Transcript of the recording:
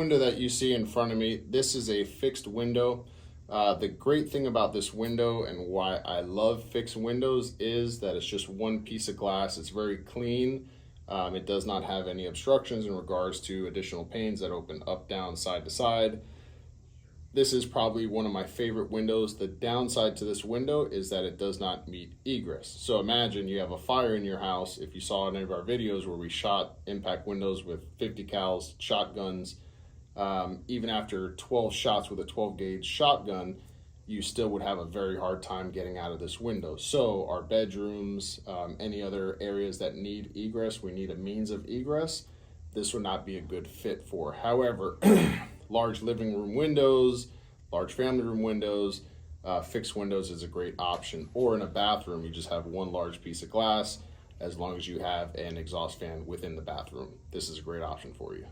window that you see in front of me, this is a fixed window. The great thing about this window and why I love fixed windows is that it's just one piece of glass. It's very clean. It does not have any obstructions in regards to additional panes that open up, down, side to side. This is probably one of my favorite windows. The downside to this window is that it does not meet egress. So imagine you have a fire in your house. If you saw any of our videos where we shot impact windows with 50 cals shotguns, even after 12 shots with a 12 gauge shotgun, you still would have a very hard time getting out of this window. So our bedrooms, any other areas that need egress, we need a means of egress, this would not be a good fit for. However, large living room windows, large family room windows, fixed windows is a great option. Or in a bathroom, you just have one large piece of glass. As long as you have an exhaust fan within the bathroom, this is a great option for you.